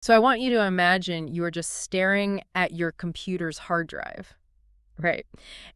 So I want you to imagine you are just staring at your computer's hard drive. Right.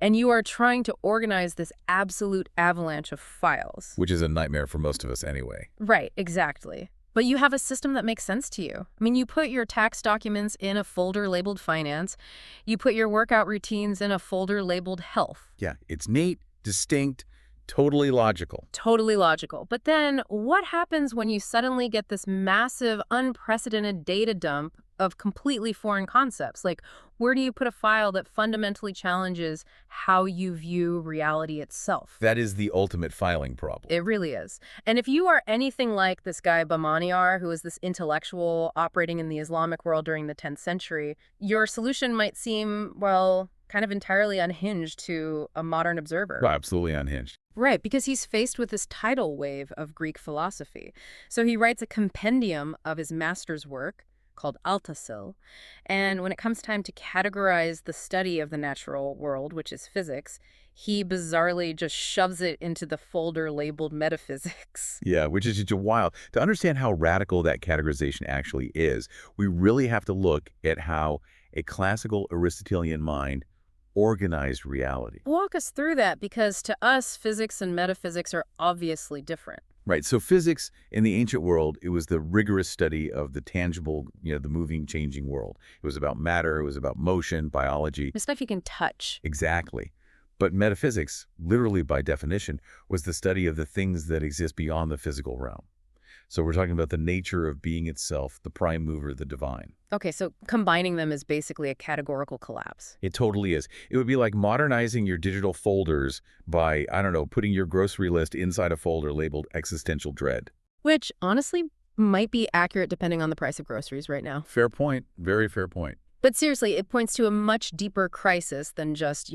And you are trying to organize this absolute avalanche of files. Which is a nightmare for most of us anyway. Right, exactly. But you have a system that makes sense to you. I mean, you put your tax documents in a folder labeled finance. You put your workout routines in a folder labeled health. Yeah, it's neat, distinct, totally logical. Totally logical. But then what happens when you suddenly get this massive, unprecedented data dump of completely foreign concepts? Like, where do you put a file that fundamentally challenges how you view reality itself? That is the ultimate filing problem. It really is. And if you are anything like this guy Bamaniar, who is this intellectual operating in the Islamic world during the 10th century, your solution might seem, well, kind of entirely unhinged to a modern observer. Oh, absolutely unhinged. Right, because he's faced with this tidal wave of Greek philosophy. So he writes a compendium of his master's work called Altasil, and when it comes time to categorize the study of the natural world, which is physics, he bizarrely just shoves it into the folder labeled metaphysics. Yeah, which is just wild. To understand how radical that categorization actually is, we really have to look at how a classical Aristotelian mind organized reality. Walk us through that, because to us, physics and metaphysics are obviously different. Right, so physics in the ancient world, it was the rigorous study of the tangible, the moving, changing world. It was about matter, it was about motion, biology. The stuff you can touch. Exactly. But metaphysics, literally by definition, was the study of the things that exist beyond the physical realm. So we're talking about the nature of being itself, the prime mover, the divine. Okay, so combining them is basically a categorical collapse. It totally is. It would be like modernizing your digital folders by, I don't know, putting your grocery list inside a folder labeled existential dread. Which, honestly, might be accurate depending on the price of groceries right now. Fair point. Very fair point. But seriously, it points to a much deeper crisis than just,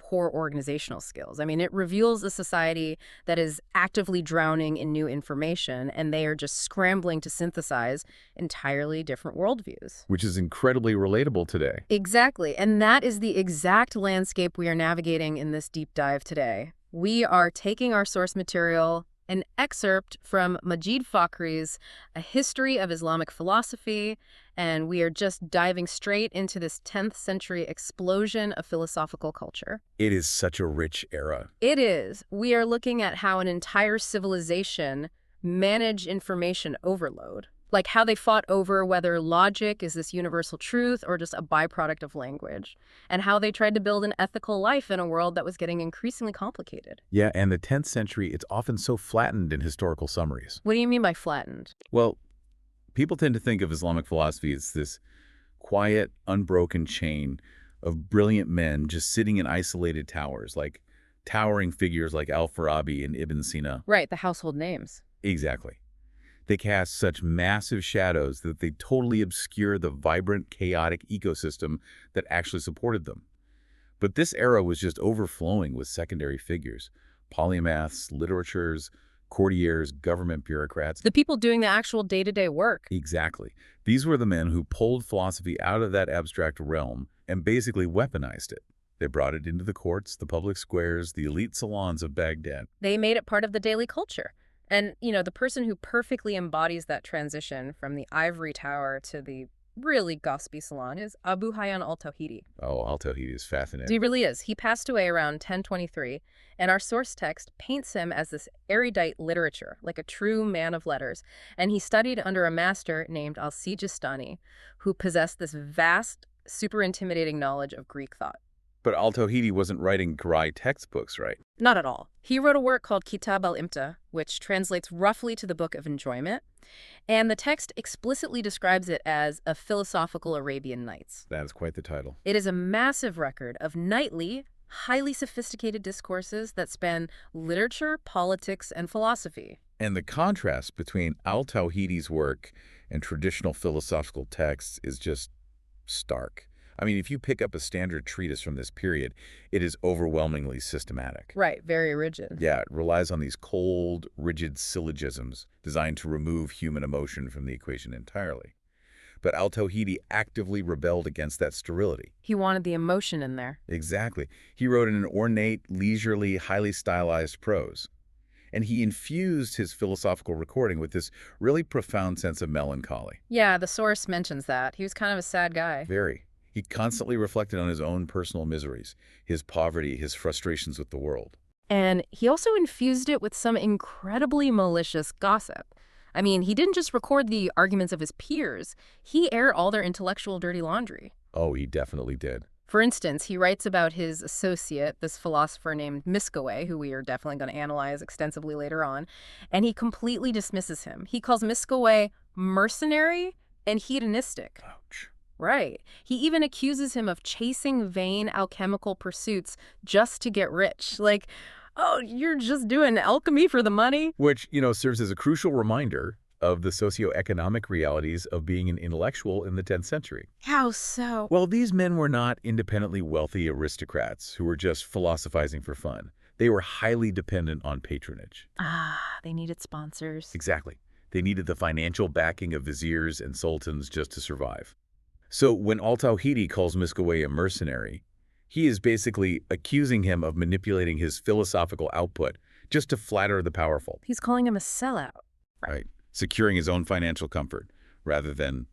poor organizational skills. I mean, it reveals a society that is actively drowning in new information, and they are just scrambling to synthesize entirely different worldviews. Which is incredibly relatable today. Exactly. And that is the exact landscape we are navigating in this deep dive today. We are taking our source material, an excerpt from Majid Fakhry's A History of Islamic Philosophy, and we are just diving straight into this 10th century explosion of philosophical culture. It is such a rich era. It is. We are looking at how an entire civilization managed information overload. Like how they fought over whether logic is this universal truth or just a byproduct of language, and how they tried to build an ethical life in a world that was getting increasingly complicated. Yeah, and the 10th century, it's often so flattened in historical summaries. What do you mean by flattened? Well, people tend to think of Islamic philosophy as this quiet, unbroken chain of brilliant men just sitting in isolated towers, like towering figures like al-Farabi and Ibn Sina. Right, the household names. Exactly. They cast such massive shadows that they totally obscure the vibrant, chaotic ecosystem that actually supported them. But this era was just overflowing with secondary figures, polymaths, literatures, courtiers, government bureaucrats. The people doing the actual day-to-day work. Exactly. These were the men who pulled philosophy out of that abstract realm and basically weaponized it. They brought it into the courts, the public squares, the elite salons of Baghdad. They made it part of the daily culture. And, the person who perfectly embodies that transition from the ivory tower to the really gossipy salon is Abu Hayyan al-Tawhidi. Oh, al-Tawhidi is fascinating. He really is. He passed away around 1023, and our source text paints him as this erudite literature, like a true man of letters. And he studied under a master named al-Sijistani, who possessed this vast, super intimidating knowledge of Greek thought. But al-Tawhidi wasn't writing dry textbooks, right? Not at all. He wrote a work called Kitab al-Imta, which translates roughly to the Book of Enjoyment, and the text explicitly describes it as a philosophical Arabian Nights. That is quite the title. It is a massive record of nightly, highly sophisticated discourses that span literature, politics, and philosophy. And the contrast between al-Tawhidi's work and traditional philosophical texts is just stark. I mean, if you pick up a standard treatise from this period, it is overwhelmingly systematic. Right, very rigid. Yeah, it relies on these cold, rigid syllogisms designed to remove human emotion from the equation entirely. But al-Tawhidi actively rebelled against that sterility. He wanted the emotion in there. Exactly. He wrote in an ornate, leisurely, highly stylized prose. And he infused his philosophical recording with this really profound sense of melancholy. Yeah, the source mentions that. He was kind of a sad guy. Very. He constantly reflected on his own personal miseries, his poverty, his frustrations with the world. And he also infused it with some incredibly malicious gossip. I mean, he didn't just record the arguments of his peers, he aired all their intellectual dirty laundry. Oh, he definitely did. For instance, he writes about his associate, this philosopher named Miskaway, who we are definitely going to analyze extensively later on, and he completely dismisses him. He calls Miskaway mercenary and hedonistic. Ouch. Right. He even accuses him of chasing vain alchemical pursuits just to get rich. Like, oh, you're just doing alchemy for the money? Which, serves as a crucial reminder of the socioeconomic realities of being an intellectual in the 10th century. How so? Well, these men were not independently wealthy aristocrats who were just philosophizing for fun. They were highly dependent on patronage. Ah, they needed sponsors. Exactly. They needed the financial backing of viziers and sultans just to survive. So when al-Tawhidi calls Miskawayh a mercenary, he is basically accusing him of manipulating his philosophical output just to flatter the powerful. He's calling him a sellout. Right. Securing his own financial comfort rather than,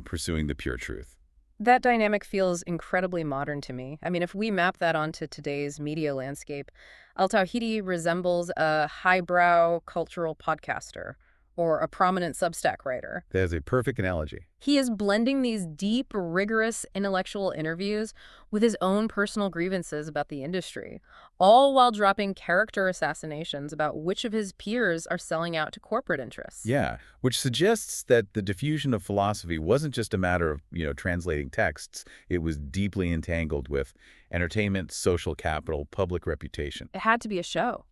pursuing the pure truth. That dynamic feels incredibly modern to me. I mean, if we map that onto today's media landscape, al-Tawhidi resembles a highbrow cultural podcaster or a prominent Substack writer. That is a perfect analogy. He is blending these deep, rigorous intellectual interviews with his own personal grievances about the industry, all while dropping character assassinations about which of his peers are selling out to corporate interests. Yeah, which suggests that the diffusion of philosophy wasn't just a matter of, translating texts. It was deeply entangled with entertainment, social capital, public reputation. It had to be a show.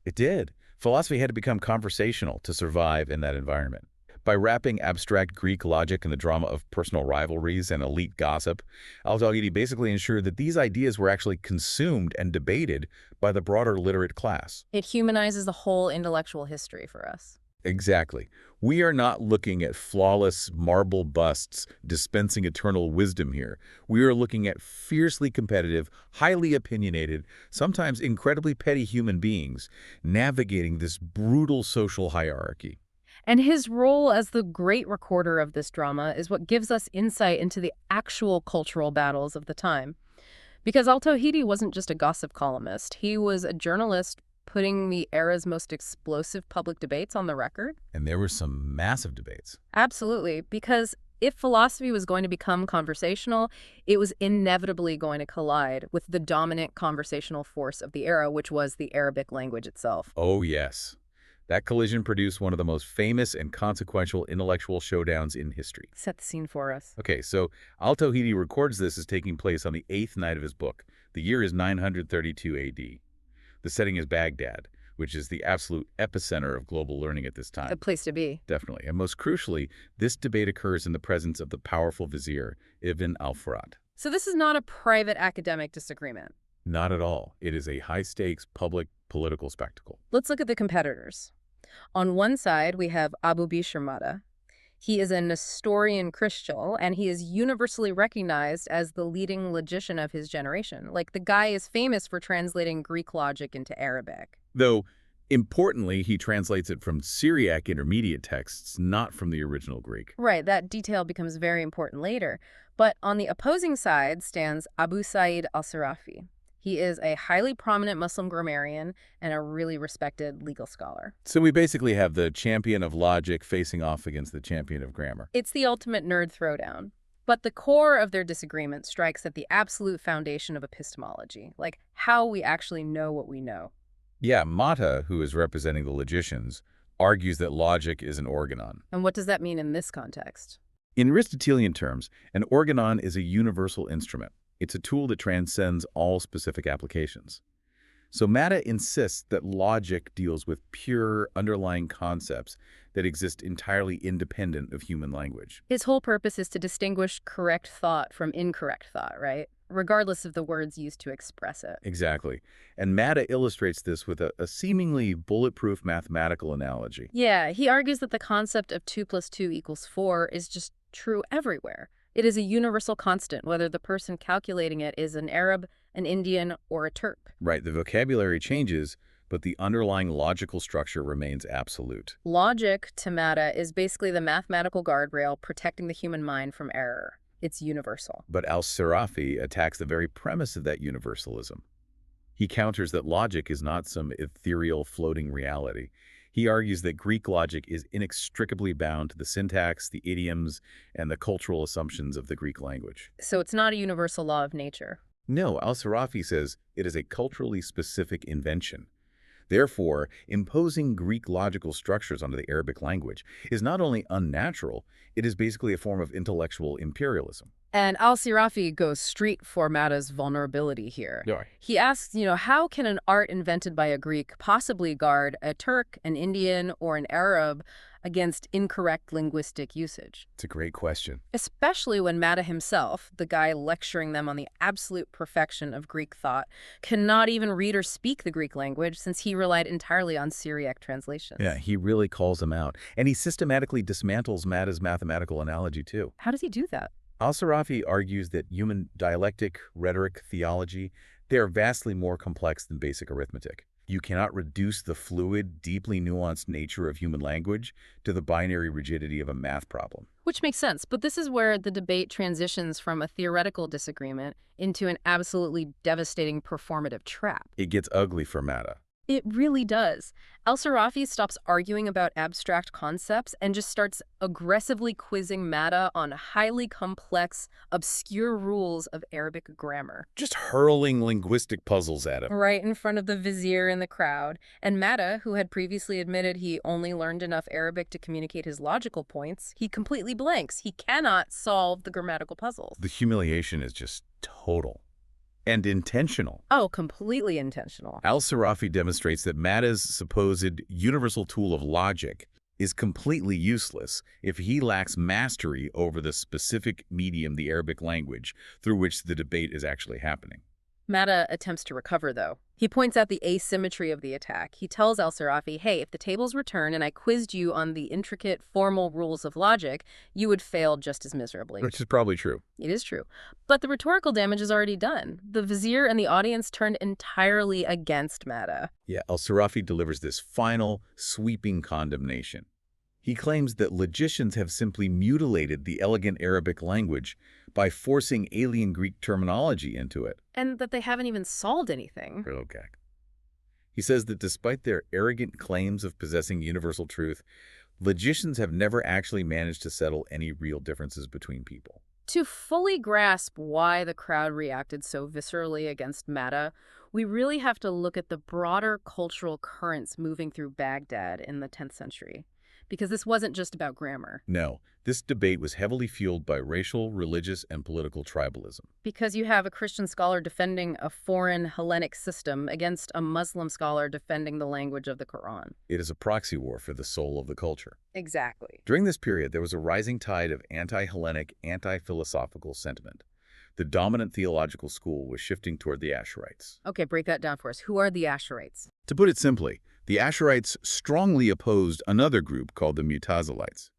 It did. Philosophy had to become conversational to survive in that environment. By wrapping abstract Greek logic in the drama of personal rivalries and elite gossip, al-Tawhidi basically ensured that these ideas were actually consumed and debated by the broader literate class. It humanizes the whole intellectual history for us. Exactly. We are not looking at flawless marble busts dispensing eternal wisdom here. We are looking at fiercely competitive, highly opinionated, sometimes incredibly petty human beings navigating this brutal social hierarchy. And his role as the great recorder of this drama is what gives us insight into the actual cultural battles of the time. Because al-Tawhidi wasn't just a gossip columnist. He was a journalist putting the era's most explosive public debates on the record. And there were some massive debates. Absolutely, because if philosophy was going to become conversational, it was inevitably going to collide with the dominant conversational force of the era, which was the Arabic language itself. Oh, yes. That collision produced one of the most famous and consequential intellectual showdowns in history. Set the scene for us. Okay, so al-Tawhidi records this as taking place on the 8th night of his book. The year is 932 AD. The setting is Baghdad, which is the absolute epicenter of global learning at this time. A place to be. Definitely. And most crucially, this debate occurs in the presence of the powerful vizier, Ibn al-Farad. So this is not a private academic disagreement. Not at all. It is a high-stakes public political spectacle. Let's look at the competitors. On one side, we have Abu Bishr Mada. He is a Nestorian Christian, and he is universally recognized as the leading logician of his generation. Like, the guy is famous for translating Greek logic into Arabic. Though, importantly, he translates it from Syriac intermediate texts, not from the original Greek. Right, that detail becomes very important later. But on the opposing side stands Abu Sa'id al-Sarafi. He is a highly prominent Muslim grammarian and a really respected legal scholar. So we basically have the champion of logic facing off against the champion of grammar. It's the ultimate nerd throwdown. But the core of their disagreement strikes at the absolute foundation of epistemology, like how we actually know what we know. Yeah, Mata, who is representing the logicians, argues that logic is an organon. And what does that mean in this context? In Aristotelian terms, an organon is a universal instrument. It's a tool that transcends all specific applications. So Mata insists that logic deals with pure underlying concepts that exist entirely independent of human language. His whole purpose is to distinguish correct thought from incorrect thought, right? Regardless of the words used to express it. Exactly. And Mata illustrates this with a seemingly bulletproof mathematical analogy. Yeah, he argues that the concept of 2 + 2 = 4 is just true everywhere. It is a universal constant, whether the person calculating it is an Arab, an Indian, or a Turk. Right, the vocabulary changes, but the underlying logical structure remains absolute. Logic, to Mata, is basically the mathematical guardrail protecting the human mind from error. It's universal. But al-Farabi attacks the very premise of that universalism. He counters that logic is not some ethereal floating reality. He argues that Greek logic is inextricably bound to the syntax, the idioms, and the cultural assumptions of the Greek language. So it's not a universal law of nature. No, al-Farabi says it is a culturally specific invention. Therefore, imposing Greek logical structures onto the Arabic language is not only unnatural, it is basically a form of intellectual imperialism. And al-Farabi goes straight for Mata's vulnerability here. Yeah. He asks, how can an art invented by a Greek possibly guard a Turk, an Indian, or an Arab against incorrect linguistic usage? It's a great question. Especially when Mata himself, the guy lecturing them on the absolute perfection of Greek thought, cannot even read or speak the Greek language since he relied entirely on Syriac translations. Yeah, he really calls them out. And he systematically dismantles Mata's mathematical analogy, too. How does he do that? Al-Farabi argues that human dialectic, rhetoric, theology, they are vastly more complex than basic arithmetic. You cannot reduce the fluid, deeply nuanced nature of human language to the binary rigidity of a math problem. Which makes sense, but this is where the debate transitions from a theoretical disagreement into an absolutely devastating performative trap. It gets ugly for Mata. It really does. Al-Farabi stops arguing about abstract concepts and just starts aggressively quizzing Mata on highly complex, obscure rules of Arabic grammar. Just hurling linguistic puzzles at him. Right in front of the vizier in the crowd. And Mata, who had previously admitted he only learned enough Arabic to communicate his logical points, he completely blanks. He cannot solve the grammatical puzzles. The humiliation is just total. And intentional. Oh, completely intentional. Al-Farabi demonstrates that Mata's supposed universal tool of logic is completely useless if he lacks mastery over the specific medium, the Arabic language, through which the debate is actually happening. Mata attempts to recover, though. He points out the asymmetry of the attack. He tells al-Farabi, hey, if the tables return and I quizzed you on the intricate formal rules of logic, you would fail just as miserably. Which is probably true. It is true. But the rhetorical damage is already done. The vizier and the audience turned entirely against Mata. Yeah, al-Farabi delivers this final, sweeping condemnation. He claims that logicians have simply mutilated the elegant Arabic language by forcing alien Greek terminology into it. And that they haven't even solved anything. Okay. He says that despite their arrogant claims of possessing universal truth, logicians have never actually managed to settle any real differences between people. To fully grasp why the crowd reacted so viscerally against Mata, we really have to look at the broader cultural currents moving through Baghdad in the 10th century. Because this wasn't just about grammar. No, this debate was heavily fueled by racial, religious, and political tribalism. Because you have a Christian scholar defending a foreign Hellenic system against a Muslim scholar defending the language of the Quran. It is a proxy war for the soul of the culture. Exactly. During this period, there was a rising tide of anti-Hellenic, anti-philosophical sentiment. The dominant theological school was shifting toward the Asherites. Okay, break that down for us. Who are the Asherites? To put it simply, the Asherites strongly opposed another group called the Mutazilites.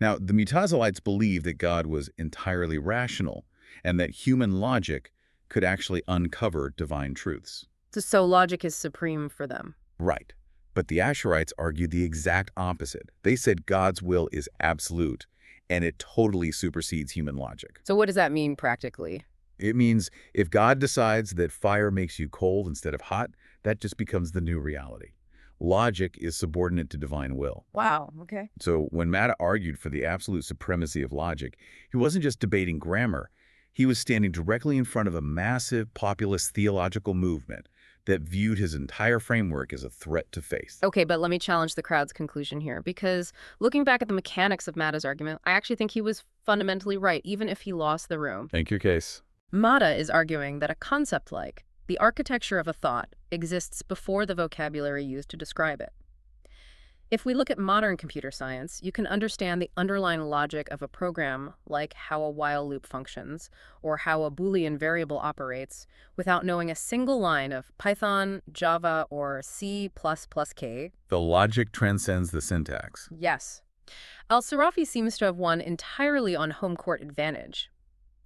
Now, the Mutazilites believed that God was entirely rational and that human logic could actually uncover divine truths. So logic is supreme for them. Right. But the Asherites argued the exact opposite. They said God's will is absolute, and it totally supersedes human logic. So what does that mean practically? It means if God decides that fire makes you cold instead of hot, that just becomes the new reality. Logic is subordinate to divine will. Wow, okay. So when Mata argued for the absolute supremacy of logic, he wasn't just debating grammar. He was standing directly in front of a massive populist theological movement that viewed his entire framework as a threat to faith. Okay, but let me challenge the crowd's conclusion here, because looking back at the mechanics of Mata's argument, I actually think he was fundamentally right, even if he lost the room. Make your case. Mata is arguing that a concept like the architecture of a thought exists before the vocabulary used to describe it. If we look at modern computer science, you can understand the underlying logic of a program, like how a while loop functions, or how a Boolean variable operates, without knowing a single line of Python, Java, or C++K. The logic transcends the syntax. Yes. Al-Farabi seems to have won entirely on home court advantage.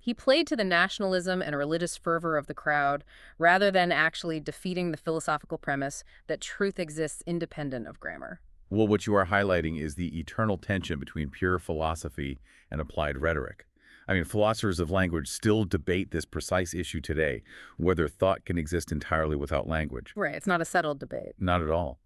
He played to the nationalism and religious fervor of the crowd, rather than actually defeating the philosophical premise that truth exists independent of grammar. Well, what you are highlighting is the eternal tension between pure philosophy and applied rhetoric. I mean, philosophers of language still debate this precise issue today, whether thought can exist entirely without language. Right, it's not a settled debate. Not at all.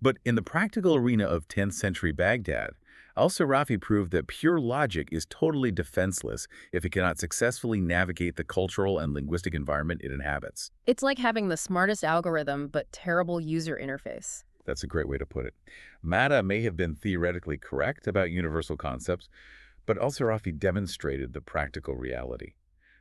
But in the practical arena of 10th century Baghdad, al-Farabi proved that pure logic is totally defenseless if it cannot successfully navigate the cultural and linguistic environment it inhabits. It's like having the smartest algorithm but terrible user interface. That's a great way to put it. Mata may have been theoretically correct about universal concepts, but al-Farabi demonstrated the practical reality.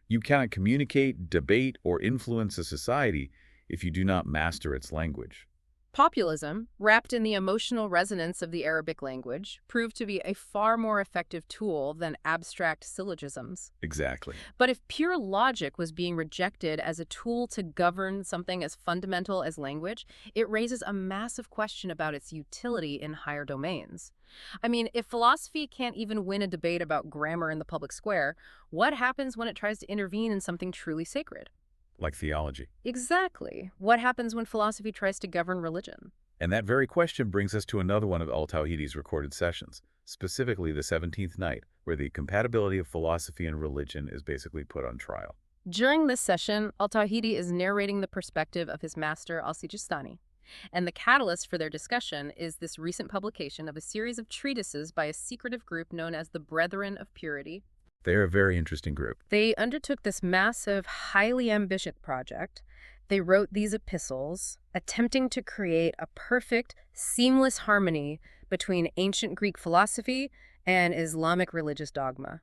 You cannot communicate, debate, or influence a society if you do not master its language. Populism, wrapped in the emotional resonance of the Arabic language, proved to be a far more effective tool than abstract syllogisms. Exactly. But if pure logic was being rejected as a tool to govern something as fundamental as language, it raises a massive question about its utility in higher domains. I mean, if philosophy can't even win a debate about grammar in the public square, what happens when it tries to intervene in something truly sacred? Like theology. Exactly. What happens when philosophy tries to govern religion? And that very question brings us to another one of al-Tawhidi's recorded sessions, specifically the 17th night, where the compatibility of philosophy and religion is basically put on trial. During this session, al-Tawhidi is narrating the perspective of his master al-Sijistani. And the catalyst for their discussion is this recent publication of a series of treatises by a secretive group known as the Brethren of Purity. They're a very interesting group. They undertook this massive, highly ambitious project. They wrote these epistles, attempting to create a perfect, seamless harmony between ancient Greek philosophy and Islamic religious dogma.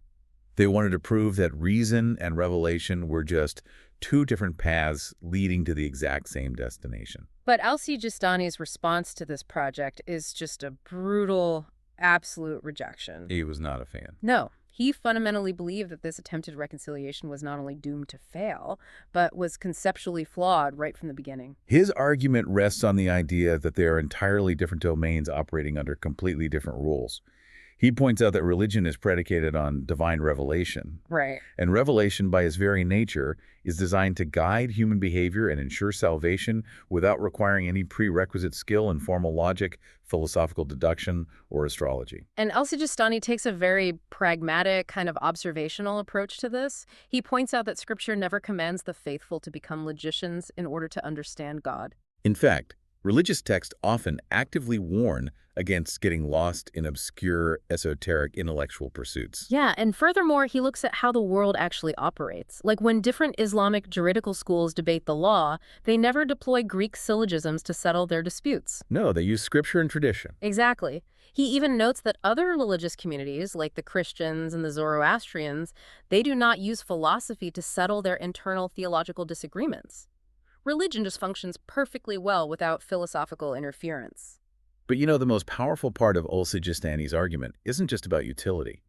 They wanted to prove that reason and revelation were just two different paths leading to the exact same destination. But al-Sijistani's response to this project is just a brutal, absolute rejection. He was not a fan. No. He fundamentally believed that this attempted reconciliation was not only doomed to fail, but was conceptually flawed right from the beginning. His argument rests on the idea that they are entirely different domains operating under completely different rules. He points out that religion is predicated on divine revelation. Right. And revelation, by its very nature, is designed to guide human behavior and ensure salvation without requiring any prerequisite skill in formal logic, philosophical deduction, or astrology. And al-Sijistani takes a very pragmatic, kind of observational approach to this. He points out that Scripture never commands the faithful to become logicians in order to understand God. In fact, religious texts often actively warn against getting lost in obscure, esoteric intellectual pursuits. Yeah, and furthermore, he looks at how the world actually operates. Like when different Islamic juridical schools debate the law, they never deploy Greek syllogisms to settle their disputes. No, they use scripture and tradition. Exactly. He even notes that other religious communities, like the Christians and the Zoroastrians, they do not use philosophy to settle their internal theological disagreements. Religion just functions perfectly well without philosophical interference. But you know, the most powerful part of al-Sijistani's argument isn't just about utility.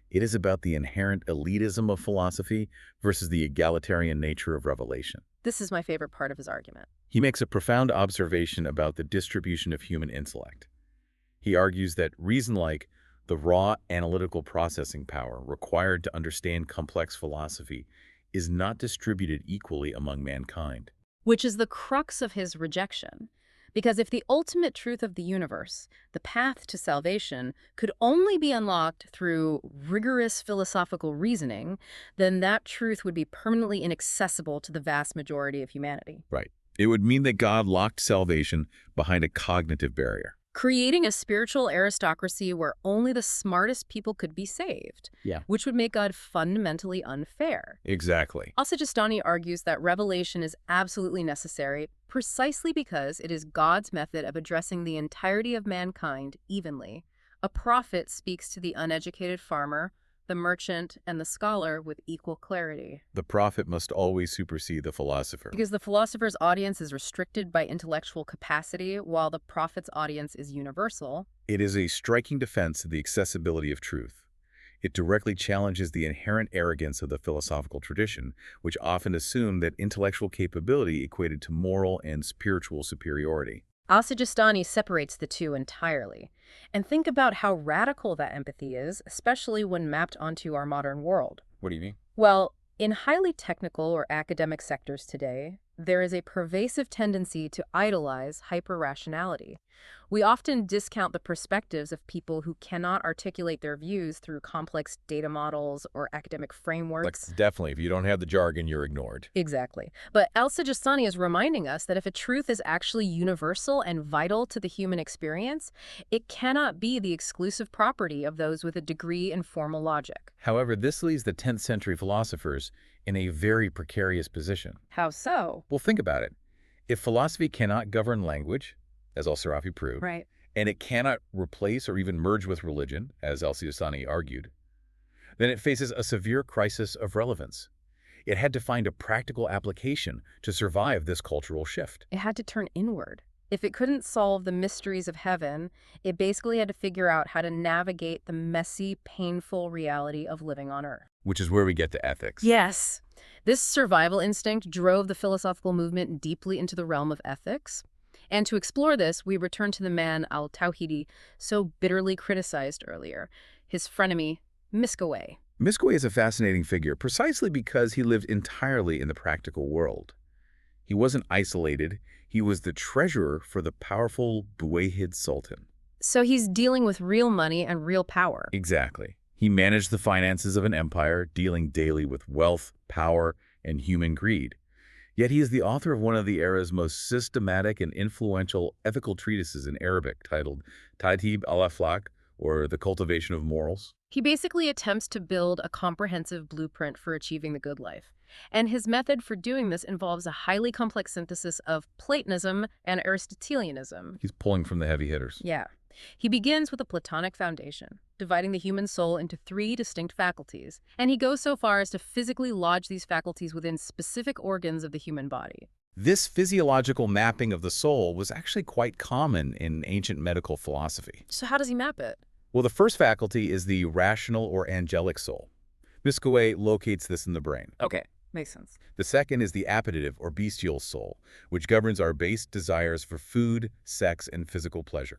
It is about the inherent elitism of philosophy versus the egalitarian nature of revelation. This is my favorite part of his argument. He makes a profound observation about the distribution of human intellect. He argues that reason, like the raw analytical processing power required to understand complex philosophy, is not distributed equally among mankind. Which is the crux of his rejection. Because if the ultimate truth of the universe, the path to salvation, could only be unlocked through rigorous philosophical reasoning, then that truth would be permanently inaccessible to the vast majority of humanity. Right. It would mean that God locked salvation behind a cognitive barrier. Creating a spiritual aristocracy where only the smartest people could be saved, which would make God fundamentally unfair. Exactly. Al-Sijistani argues that revelation is absolutely necessary precisely because it is God's method of addressing the entirety of mankind evenly. A prophet speaks to the uneducated farmer, the merchant, and the scholar with equal clarity. The prophet must always supersede the philosopher. Because the philosopher's audience is restricted by intellectual capacity, while the prophet's audience is universal. It is a striking defense of the accessibility of truth. It directly challenges the inherent arrogance of the philosophical tradition, which often assumed that intellectual capability equated to moral and spiritual superiority. Al-Sijistani separates the two entirely. And think about how radical that empathy is, especially when mapped onto our modern world. What do you mean? Well, In highly technical or academic sectors today, there is a pervasive tendency to idolize hyper-rationality. We often discount the perspectives of people who cannot articulate their views through complex data models or academic Like, frameworks. definitely, if you don't have the jargon, you're ignored. Exactly. But El-Sijistani is reminding us that if a truth is actually universal and vital to the human experience, it cannot be the exclusive property of those with a degree in formal logic. However, this leaves the 10th century philosophers in a very precarious position. How so? Well, think about it. If philosophy cannot govern language, as al-Farabi proved, Right. and it cannot replace or even merge with religion, as al-Sistani argued, then it faces a severe crisis of relevance. It had to find a practical application to survive this cultural shift. It had to turn inward. If it couldn't solve the mysteries of heaven, it basically had to figure out how to navigate the messy, painful reality of living on Earth. Which is where we get to ethics. Yes. This survival instinct drove the philosophical movement deeply into the realm of ethics. And to explore this, we return to the man al-Tawhidi, so bitterly criticized earlier, his frenemy, Miskawayh. Miskawayh is a fascinating figure precisely because he lived entirely in the practical world. He wasn't isolated. He was the treasurer for the powerful Buwayhid Sultan. So he's dealing with real money and real power. Exactly. He managed the finances of an empire, dealing daily with wealth, power, and human greed. Yet he is the author of one of the era's most systematic and influential ethical treatises in Arabic, titled Ta'dib al-Akhlaq, or The Cultivation of Morals. He basically attempts to build a comprehensive blueprint for achieving the good life. And his method for doing this involves a highly complex synthesis of Platonism and Aristotelianism. He's pulling from the heavy hitters. Yeah. He begins with a Platonic foundation, dividing the human soul into 3 distinct faculties, and he goes so far as to physically lodge these faculties within specific organs of the human body. This physiological mapping of the soul was actually quite common in ancient medical philosophy. So how does he map it? Well, the first faculty is the rational or angelic soul. Miskawayh locates this in the brain. Okay, makes sense. The second is the appetitive or bestial soul, which governs our base desires for food, sex, and physical pleasure.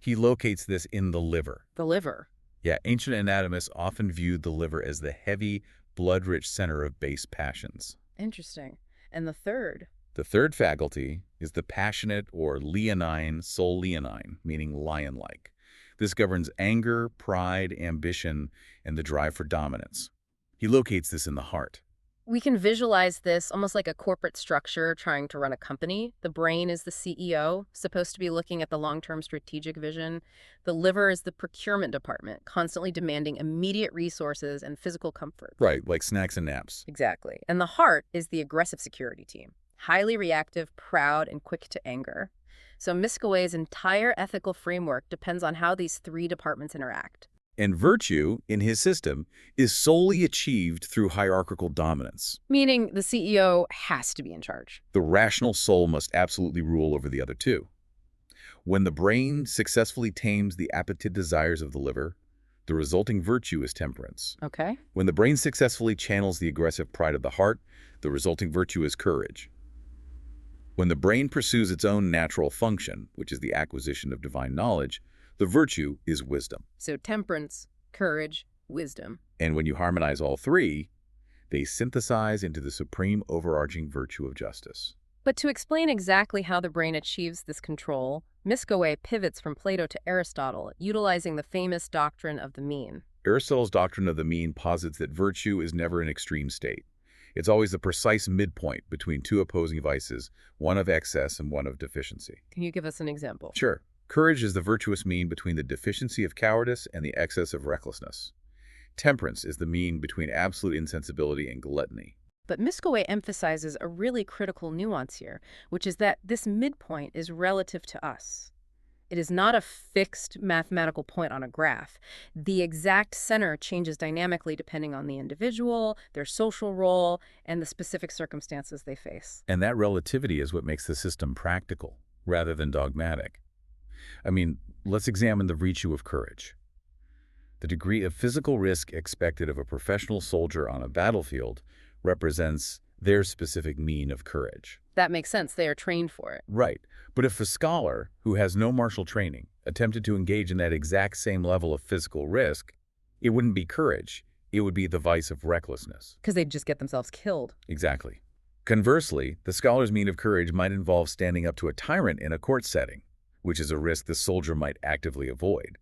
He locates this in the liver. The liver. Yeah, ancient anatomists often viewed the liver as the heavy, blood-rich center of base passions. Interesting. And the third? The third faculty is the passionate or leonine, soul leonine, meaning lion-like. This governs anger, pride, ambition, and the drive for dominance. He locates this in the heart. We can visualize this almost like a corporate structure trying to run a company. The brain is the CEO, supposed to be looking at the long-term strategic vision. The liver is the procurement department, constantly demanding immediate resources and physical comfort. Right, like snacks and naps. Exactly. And the heart is the aggressive security team, highly reactive, proud, and quick to anger. So Miskawayh's entire ethical framework depends on how these 3 departments interact. And virtue, in his system, is solely achieved through hierarchical dominance. Meaning the CEO has to be in charge. The rational soul must absolutely rule over the other 2. When the brain successfully tames the appetite desires of the liver, the resulting virtue is temperance. Okay. When the brain successfully channels the aggressive pride of the heart, the resulting virtue is courage. When the brain pursues its own natural function, which is the acquisition of divine knowledge, the virtue is wisdom. So temperance, courage, wisdom. And when you harmonize all 3, they synthesize into the supreme overarching virtue of justice. But to explain exactly how the brain achieves this control, Miskawayh pivots from Plato to Aristotle, utilizing the famous doctrine of the mean. Aristotle's doctrine of the mean posits that virtue is never an extreme state. It's always the precise midpoint between 2 opposing vices, one of excess and one of deficiency. Can you give us an example? Sure. Courage is the virtuous mean between the deficiency of cowardice and the excess of recklessness. Temperance is the mean between absolute insensibility and gluttony. But Miskawayh emphasizes a really critical nuance here, which is that this midpoint is relative to us. It is not a fixed mathematical point on a graph. The exact center changes dynamically depending on the individual, their social role, and the specific circumstances they face. And that relativity is what makes the system practical, rather than dogmatic. I mean, let's examine the virtue of courage. The degree of physical risk expected of a professional soldier on a battlefield represents their specific mean of courage. That makes sense. They are trained for it. Right. But if a scholar who has no martial training attempted to engage in that exact same level of physical risk, it wouldn't be courage. It would be the vice of recklessness. Because they'd just get themselves killed. Exactly. Conversely, the scholar's mean of courage might involve standing up to a tyrant in a court setting, which is a risk the soldier might actively avoid.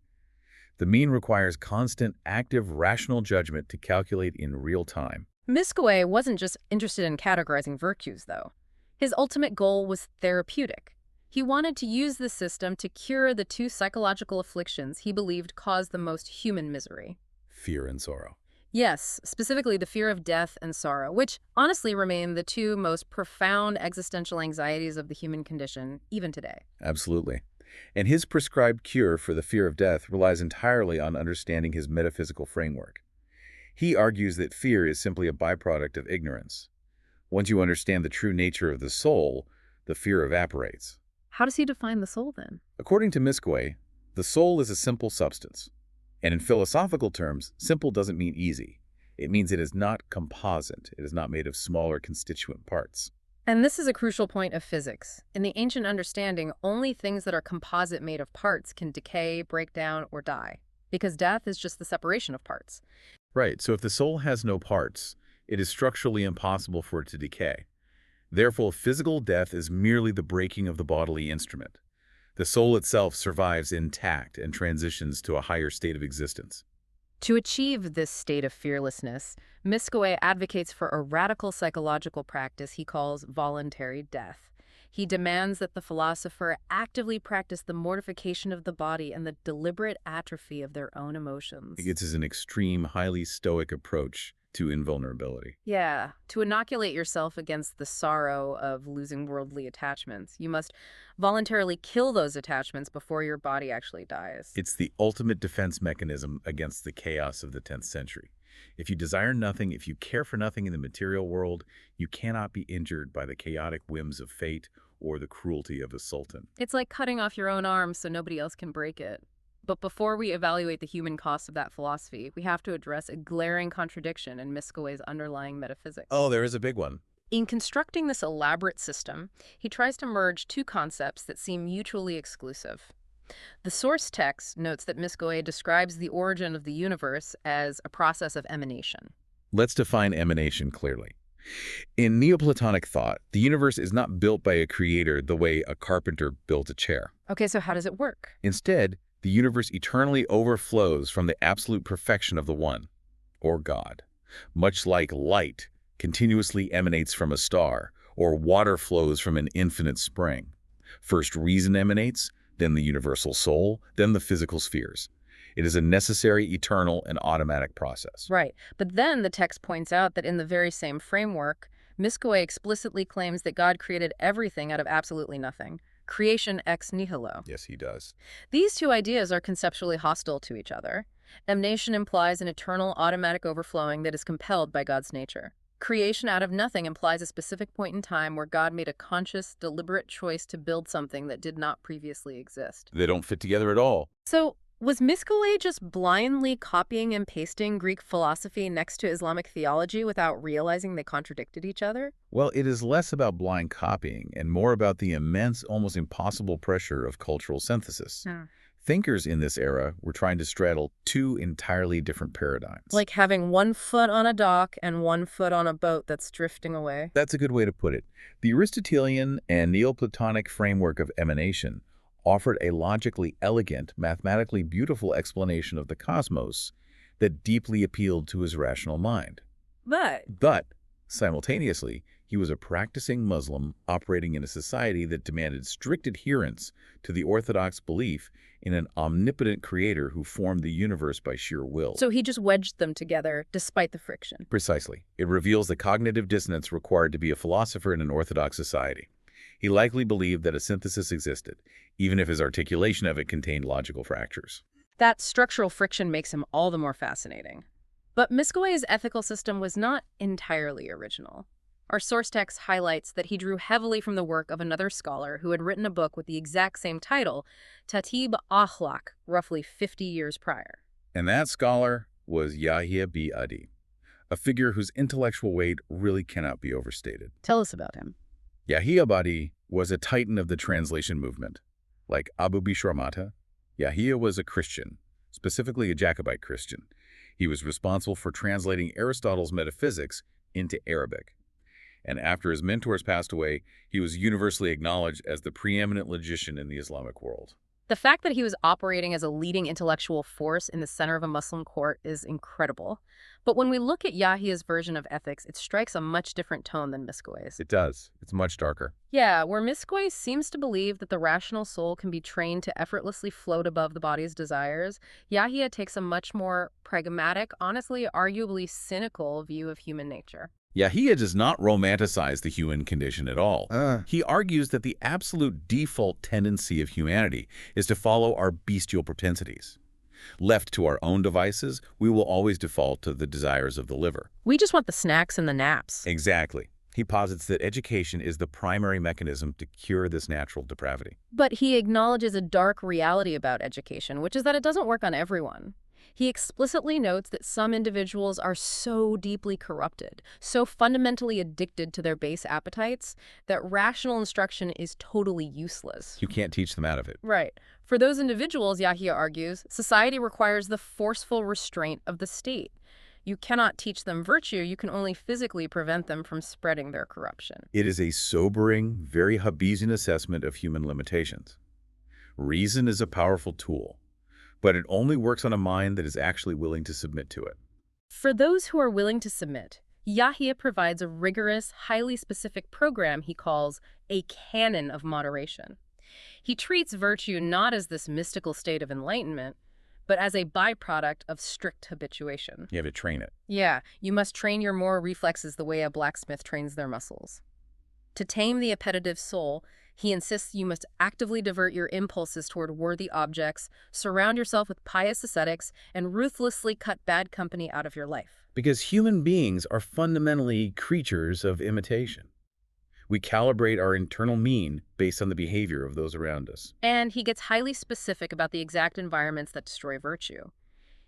The mean requires constant, active, rational judgment to calculate in real time. Miskaway wasn't just interested in categorizing virtues, though. His ultimate goal was therapeutic. He wanted to use the system to cure the two psychological afflictions he believed caused the most human misery. Fear and sorrow. Yes, specifically the fear of death and sorrow, which honestly remain the two most profound existential anxieties of the human condition, even today. Absolutely. And his prescribed cure for the fear of death relies entirely on understanding his metaphysical framework. He argues that fear is simply a byproduct of ignorance. Once you understand the true nature of the soul, the fear evaporates. How does he define the soul, then? According to Miskaway, the soul is a simple substance. And in philosophical terms, simple doesn't mean easy. It means it is not composite. It is not made of smaller constituent parts. And this is a crucial point of physics. In the ancient understanding, only things that are composite made of parts can decay, break down, or die, because death is just the separation of parts. Right, so if the soul has no parts, it is structurally impossible for it to decay. Therefore, physical death is merely the breaking of the bodily instrument. The soul itself survives intact and transitions to a higher state of existence. To achieve this state of fearlessness, Miskaway advocates for a radical psychological practice he calls voluntary death. He demands that the philosopher actively practice the mortification of the body and the deliberate atrophy of their own emotions. It is an extreme, highly stoic approach to invulnerability. Yeah, to inoculate yourself against the sorrow of losing worldly attachments, you must voluntarily kill those attachments before your body actually dies. It's the ultimate defense mechanism against the chaos of the 10th century. If you desire nothing, if you care for nothing in the material world, you cannot be injured by the chaotic whims of fate or the cruelty of a sultan. It's like cutting off your own arm so nobody else can break it. But before we evaluate the human cost of that philosophy, we have to address a glaring contradiction in Miskaway's underlying metaphysics. Oh, there is a big one. In constructing this elaborate system, he tries to merge two concepts that seem mutually exclusive. The source text notes that Miskaway describes the origin of the universe as a process of emanation. Let's define emanation clearly. In Neoplatonic thought, the universe is not built by a creator the way a carpenter built a chair. Okay, so how does it work? Instead, the universe eternally overflows from the absolute perfection of the One, or God. Much like light continuously emanates from a star, or water flows from an infinite spring. First reason emanates, then the universal soul, then the physical spheres. It is a necessary, eternal, and automatic process. Right, but then the text points out that in the very same framework, Miskaway explicitly claims that God created everything out of absolutely nothing. Creation ex nihilo. Yes, he does. These two ideas are conceptually hostile to each other. Emanation implies an eternal, automatic overflowing that is compelled by God's nature. Creation out of nothing implies a specific point in time where God made a conscious, deliberate choice to build something that did not previously exist. They don't fit together at all. So, was Miskaway just blindly copying and pasting Greek philosophy next to Islamic theology without realizing they contradicted each other? Well, it is less about blind copying and more about the immense, almost impossible pressure of cultural synthesis. Thinkers in this era were trying to straddle two entirely different paradigms. Like having 1 foot on a dock and 1 foot on a boat that's drifting away. That's a good way to put it. The Aristotelian and Neoplatonic framework of emanation offered a logically elegant, mathematically beautiful explanation of the cosmos that deeply appealed to his rational mind. But, simultaneously, he was a practicing Muslim operating in a society that demanded strict adherence to the orthodox belief in an omnipotent creator who formed the universe by sheer will. So he just wedged them together, despite the friction. Precisely. It reveals the cognitive dissonance required to be a philosopher in an orthodox society. He likely believed that a synthesis existed, even if his articulation of it contained logical fractures. That structural friction makes him all the more fascinating. But Miskaway's ethical system was not entirely original. Our source text highlights that he drew heavily from the work of another scholar who had written a book with the exact same title, Tatib Akhlaq, roughly 50 years prior. And that scholar was Yahya B. Adi, a figure whose intellectual weight really cannot be overstated. Tell us about him. Yahya Adi was a titan of the translation movement. Like Abu Bishr Mata, Yahya was a Christian, specifically a Jacobite Christian. He was responsible for translating Aristotle's metaphysics into Arabic. And after his mentors passed away, he was universally acknowledged as the preeminent logician in the Islamic world. The fact that he was operating as a leading intellectual force in the center of a Muslim court is incredible. But when we look at Yahiya's version of ethics, it strikes a much different tone than Miskawayh's. It does. It's much darker. Yeah, where Miskawayh seems to believe that the rational soul can be trained to effortlessly float above the body's desires, Yahiya takes a much more pragmatic, honestly, arguably cynical view of human nature. Yahiya does not romanticize the human condition at all. He argues that the absolute default tendency of humanity is to follow our bestial propensities. Left to our own devices, we will always default to the desires of the liver. We just want the snacks and the naps. Exactly. He posits that education is the primary mechanism to cure this natural depravity. But he acknowledges a dark reality about education, which is that it doesn't work on everyone. He explicitly notes that some individuals are so deeply corrupted, so fundamentally addicted to their base appetites, that rational instruction is totally useless. You can't teach them out of it. Right. For those individuals, Yahiya argues, society requires the forceful restraint of the state. You cannot teach them virtue, you can only physically prevent them from spreading their corruption. It is a sobering, very Hobbesian assessment of human limitations. Reason is a powerful tool, but it only works on a mind that is actually willing to submit to it. For those who are willing to submit, Yahiya provides a rigorous, highly specific program he calls a canon of moderation. He treats virtue not as this mystical state of enlightenment, but as a byproduct of strict habituation. You have to train it. Yeah, you must train your moral reflexes the way a blacksmith trains their muscles. To tame the appetitive soul, he insists you must actively divert your impulses toward worthy objects, surround yourself with pious ascetics, and ruthlessly cut bad company out of your life. Because human beings are fundamentally creatures of imitation. We calibrate our internal mean based on the behavior of those around us. And he gets highly specific about the exact environments that destroy virtue.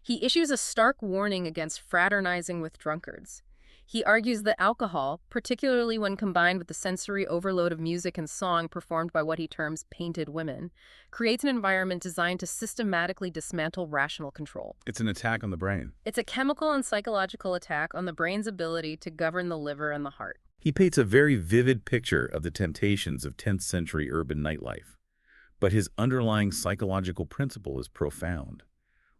He issues a stark warning against fraternizing with drunkards. He argues that alcohol, particularly when combined with the sensory overload of music and song performed by what he terms painted women, creates an environment designed to systematically dismantle rational control. It's an attack on the brain. It's a chemical and psychological attack on the brain's ability to govern the liver and the heart. He paints a very vivid picture of the temptations of 10th century urban nightlife. But his underlying psychological principle is profound.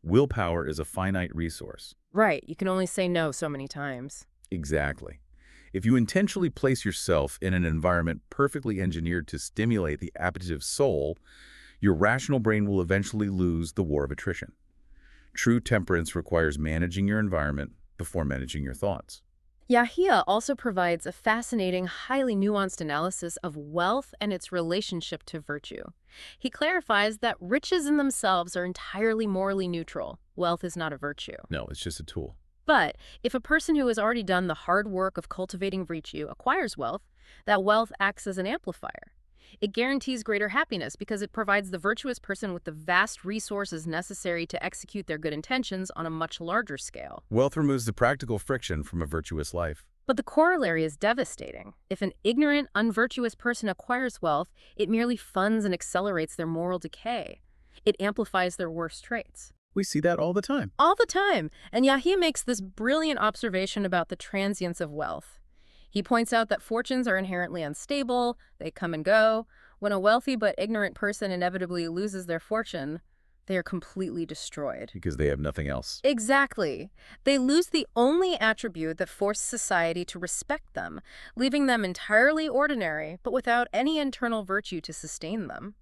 Willpower is a finite resource. Right, you can only say no so many times. Exactly. If you intentionally place yourself in an environment perfectly engineered to stimulate the appetitive soul, your rational brain will eventually lose the war of attrition. True temperance requires managing your environment before managing your thoughts. Yahiya also provides a fascinating, highly nuanced analysis of wealth and its relationship to virtue. He clarifies that riches in themselves are entirely morally neutral. Wealth is not a virtue. No, it's just a tool. But if a person who has already done the hard work of cultivating virtue acquires wealth, that wealth acts as an amplifier. It guarantees greater happiness because it provides the virtuous person with the vast resources necessary to execute their good intentions on a much larger scale. Wealth removes the practical friction from a virtuous life. But the corollary is devastating. If an ignorant, unvirtuous person acquires wealth, it merely funds and accelerates their moral decay. It amplifies their worst traits. We see that all the time. All the time. And Yahiya makes this brilliant observation about the transience of wealth. He points out that fortunes are inherently unstable, they come and go. When a wealthy but ignorant person inevitably loses their fortune, they are completely destroyed. Because they have nothing else. Exactly. They lose the only attribute that forced society to respect them, leaving them entirely ordinary, but without any internal virtue to sustain them.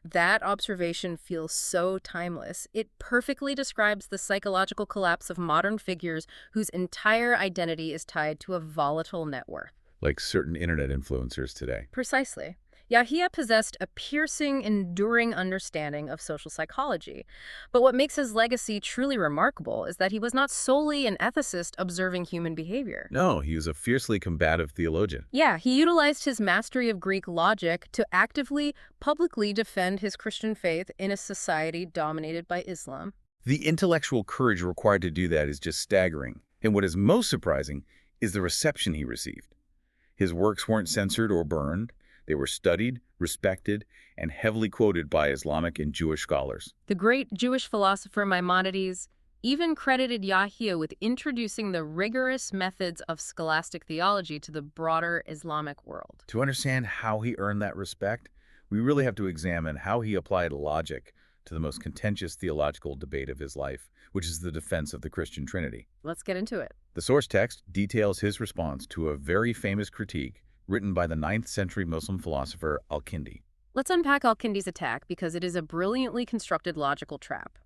That observation feels so timeless. It perfectly describes the psychological collapse of modern figures whose entire identity is tied to a volatile net worth. Like certain internet influencers today. Precisely. Yahiya possessed a piercing, enduring understanding of social psychology. But what makes his legacy truly remarkable is that he was not solely an ethicist observing human behavior. No, he was a fiercely combative theologian. Yeah, he utilized his mastery of Greek logic to actively, publicly defend his Christian faith in a society dominated by Islam. The intellectual courage required to do that is just staggering. And what is most surprising is the reception he received. His works weren't censored or burned. They were studied, respected, and heavily quoted by Islamic and Jewish scholars. The great Jewish philosopher Maimonides even credited Yahya with introducing the rigorous methods of scholastic theology to the broader Islamic world. To understand how he earned that respect, we really have to examine how he applied logic to the most contentious theological debate of his life, which is the defense of the Christian Trinity. Let's get into it. The source text details his response to a very famous critique written by the 9th century Muslim philosopher al-Kindi. Let's unpack al-Kindi's attack because it is a brilliantly constructed logical trap.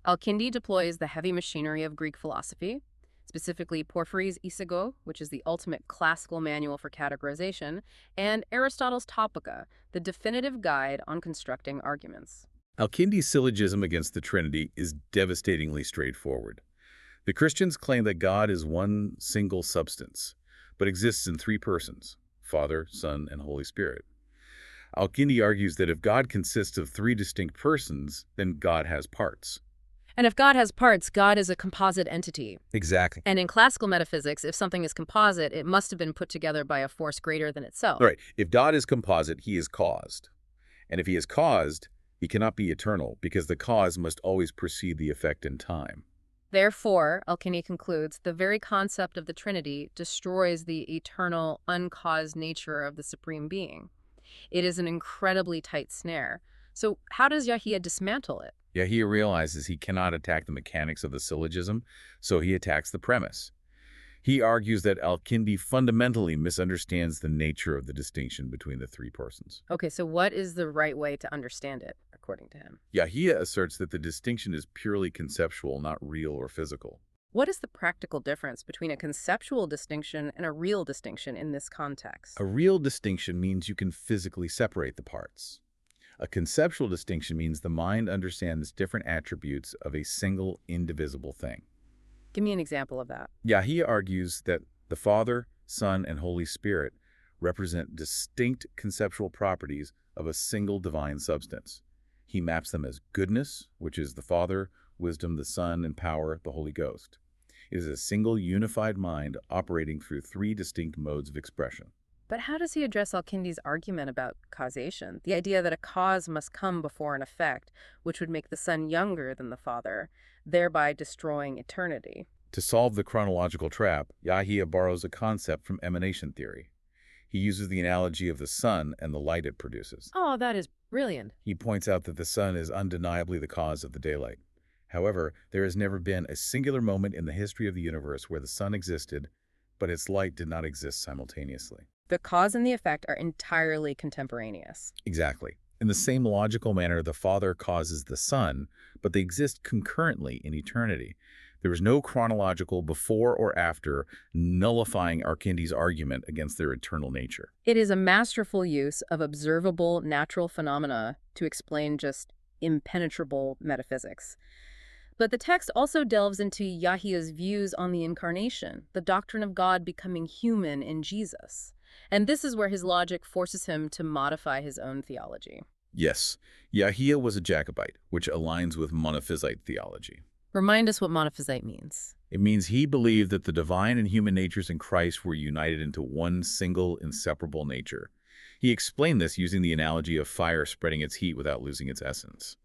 Al-Kindi deploys the heavy machinery of Greek philosophy, specifically Porphyry's Isago, which is the ultimate classical manual for categorization, and Aristotle's Topica, the definitive guide on constructing arguments. Al-Kindi's syllogism against the Trinity is devastatingly straightforward. The Christians claim that God is one single substance, but exists in three persons: Father, Son, and Holy Spirit. Al-Kindi argues that if God consists of three distinct persons, then God has parts. And if God has parts, God is a composite entity. Exactly. And in classical metaphysics, if something is composite, it must have been put together by a force greater than itself. Right. If God is composite, he is caused. And if he is caused, he cannot be eternal, because the cause must always precede the effect in time. Therefore, Al-Kindi concludes, the very concept of the Trinity destroys the eternal, uncaused nature of the Supreme Being. It is an incredibly tight snare. So how does Yahya dismantle it? Yahya realizes he cannot attack the mechanics of the syllogism, so he attacks the premise. He argues that al-Kindi fundamentally misunderstands the nature of the distinction between the three persons. Okay, so what is the right way to understand it, according to him? Yahya asserts that the distinction is purely conceptual, not real or physical. What is the practical difference between a conceptual distinction and a real distinction in this context? A real distinction means you can physically separate the parts. A conceptual distinction means the mind understands different attributes of a single, indivisible thing. Give me an example of that. Yahya argues that the Father, Son, and Holy Spirit represent distinct conceptual properties of a single divine substance. He maps them as goodness, which is the Father, wisdom, the Son, and power, the Holy Ghost. It is a single unified mind operating through three distinct modes of expression. But how does he address al-Kindi's argument about causation? The idea that a cause must come before an effect, which would make the Son younger than the Father, thereby destroying eternity. To solve the chronological trap, Yahya borrows a concept from emanation theory. He uses the analogy of the sun and the light it produces. Oh, that is brilliant. He points out that the sun is undeniably the cause of the daylight. However, there has never been a singular moment in the history of the universe where the sun existed, but its light did not exist simultaneously. The cause and the effect are entirely contemporaneous. Exactly. In the same logical manner, the Father causes the Son, but they exist concurrently in eternity. There is no chronological before or after nullifying al-Kindi's argument against their eternal nature. It is a masterful use of observable natural phenomena to explain just impenetrable metaphysics. But the text also delves into Yahya's views on the incarnation, the doctrine of God becoming human in Jesus. And this is where his logic forces him to modify his own theology. Yes, Yahya was a Jacobite, which aligns with monophysite theology. Remind us what monophysite means. It means he believed that the divine and human natures in Christ were united into one single, inseparable nature. He explained this using the analogy of fire spreading its heat without losing its essence.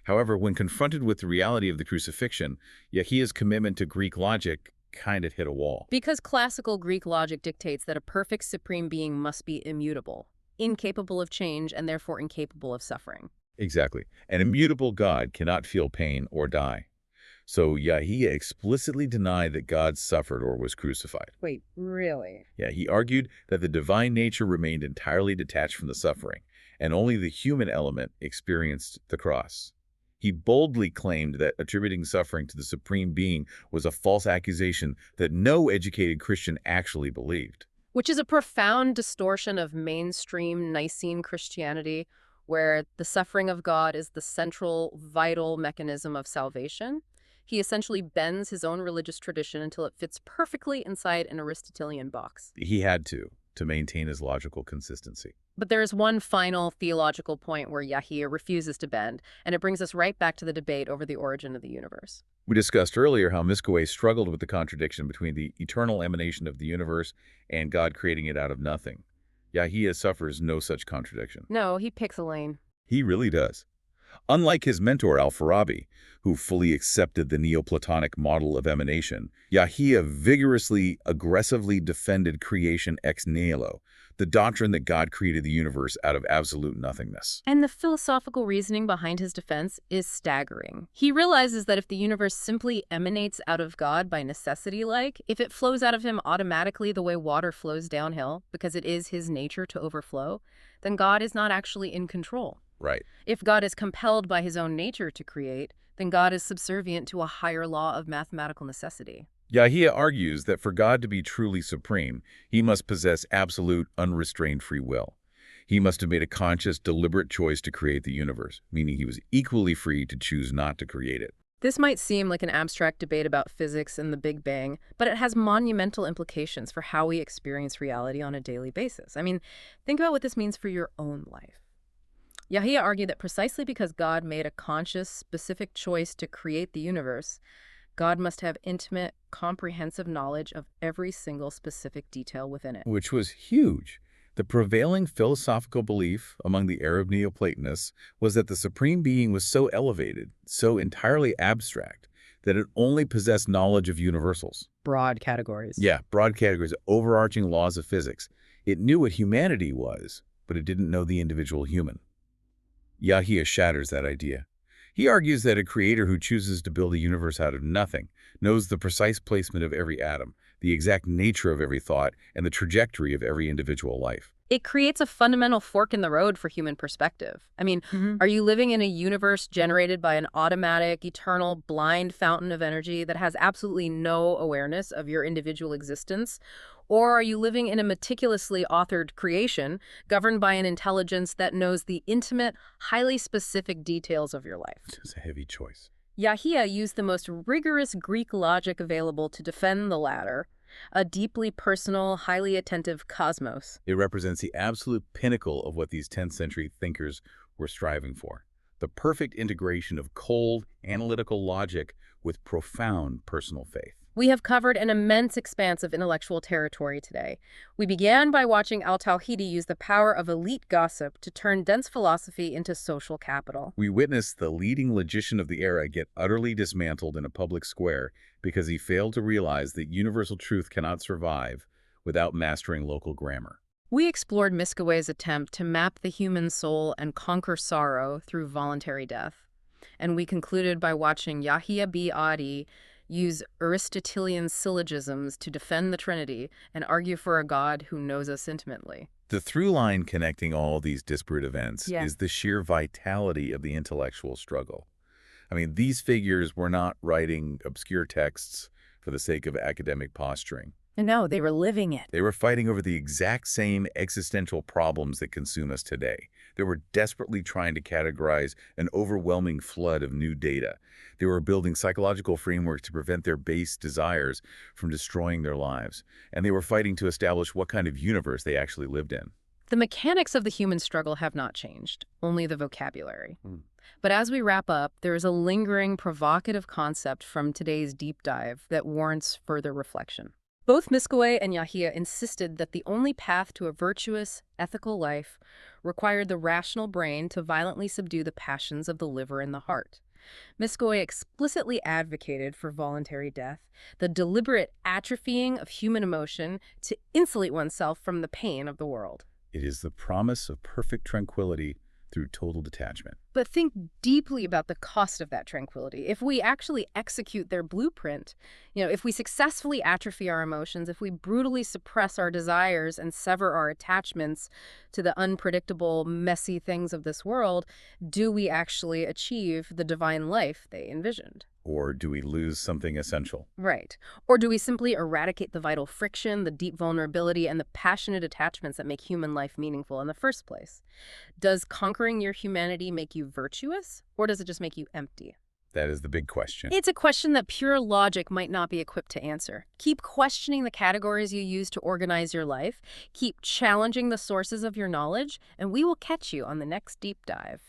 However, when confronted with the reality of the crucifixion, Yahya's commitment to Greek logic kind of hit a wall. Because classical Greek logic dictates that a perfect supreme being must be immutable, incapable of change, and therefore incapable of suffering. Exactly. An immutable God cannot feel pain or die. So Yahya explicitly denied that God suffered or was crucified. Wait, really? Yeah, he argued that the divine nature remained entirely detached from the suffering, and only the human element experienced the cross. He boldly claimed that attributing suffering to the Supreme Being was a false accusation that no educated Christian actually believed. Which is a profound distortion of mainstream Nicene Christianity, where the suffering of God is the central, vital mechanism of salvation. He essentially bends his own religious tradition until it fits perfectly inside an Aristotelian box. He had to maintain his logical consistency. But there is one final theological point where Yahya refuses to bend, and it brings us right back to the debate over the origin of the universe. We discussed earlier how Miskawayh struggled with the contradiction between the eternal emanation of the universe and God creating it out of nothing. Yahya suffers no such contradiction. No, he picks a lane. He really does. Unlike his mentor al-Farabi, who fully accepted the Neoplatonic model of emanation, Yahya vigorously, aggressively defended creation ex nihilo, the doctrine that God created the universe out of absolute nothingness. And the philosophical reasoning behind his defense is staggering. He realizes that if the universe simply emanates out of God by necessity, like if it flows out of him automatically the way water flows downhill because it is his nature to overflow, then God is not actually in control. Right. If God is compelled by his own nature to create, then God is subservient to a higher law of mathematical necessity. Yahya argues that for God to be truly supreme, he must possess absolute, unrestrained free will. He must have made a conscious, deliberate choice to create the universe, meaning he was equally free to choose not to create it. This might seem like an abstract debate about physics and the Big Bang, but it has monumental implications for how we experience reality on a daily basis. I mean, think about what this means for your own life. Yahya argued that precisely because God made a conscious, specific choice to create the universe, God must have intimate, comprehensive knowledge of every single specific detail within it. Which was huge. The prevailing philosophical belief among the Arab Neoplatonists was that the Supreme Being was so elevated, so entirely abstract, that it only possessed knowledge of universals. Broad categories. Yeah, broad categories, overarching laws of physics. It knew what humanity was, but it didn't know the individual human. Yahya shatters that idea. He argues that a creator who chooses to build a universe out of nothing knows the precise placement of every atom, the exact nature of every thought, and the trajectory of every individual life. It creates a fundamental fork in the road for human perspective. I mean, are you living in a universe generated by an automatic, eternal, blind fountain of energy that has absolutely no awareness of your individual existence? Or are you living in a meticulously authored creation governed by an intelligence that knows the intimate, highly specific details of your life? It's a heavy choice. Yahya used the most rigorous Greek logic available to defend the latter, a deeply personal, highly attentive cosmos. It represents the absolute pinnacle of what these 10th century thinkers were striving for. The perfect integration of cold, analytical logic with profound personal faith. We have covered an immense expanse of intellectual territory today. We began by watching al-Tawhidi use the power of elite gossip to turn dense philosophy into social capital. We witnessed the leading logician of the era get utterly dismantled in a public square because he failed to realize that universal truth cannot survive without mastering local grammar. We explored Miskawayh's attempt to map the human soul and conquer sorrow through voluntary death. And we concluded by watching Yahya B. Adi use Aristotelian syllogisms to defend the Trinity and argue for a God who knows us intimately. The through line connecting all these disparate events is the sheer vitality of the intellectual struggle. I mean, these figures were not writing obscure texts for the sake of academic posturing. No, they were living it. They were fighting over the exact same existential problems that consume us today. They were desperately trying to categorize an overwhelming flood of new data. They were building psychological frameworks to prevent their base desires from destroying their lives. And they were fighting to establish what kind of universe they actually lived in. The mechanics of the human struggle have not changed, only the vocabulary. But as we wrap up, there is a lingering, provocative concept from today's deep dive that warrants further reflection. Both Miskawayh and Yahya insisted that the only path to a virtuous, ethical life required the rational brain to violently subdue the passions of the liver and the heart. Miskawayh explicitly advocated for voluntary death, the deliberate atrophying of human emotion to insulate oneself from the pain of the world. It is the promise of perfect tranquility through total detachment. But think deeply about the cost of that tranquility. If we actually execute their blueprint, if we successfully atrophy our emotions, if we brutally suppress our desires and sever our attachments to the unpredictable, messy things of this world, do we actually achieve the divine life they envisioned? Or do we lose something essential? Right. Or do we simply eradicate the vital friction, the deep vulnerability, and the passionate attachments that make human life meaningful in the first place? Does conquering your humanity make you virtuous, or does it just make you empty? That is the big question. It's a question that pure logic might not be equipped to answer. Keep questioning the categories you use to organize your life. Keep challenging the sources of your knowledge, and we will catch you on the next deep dive.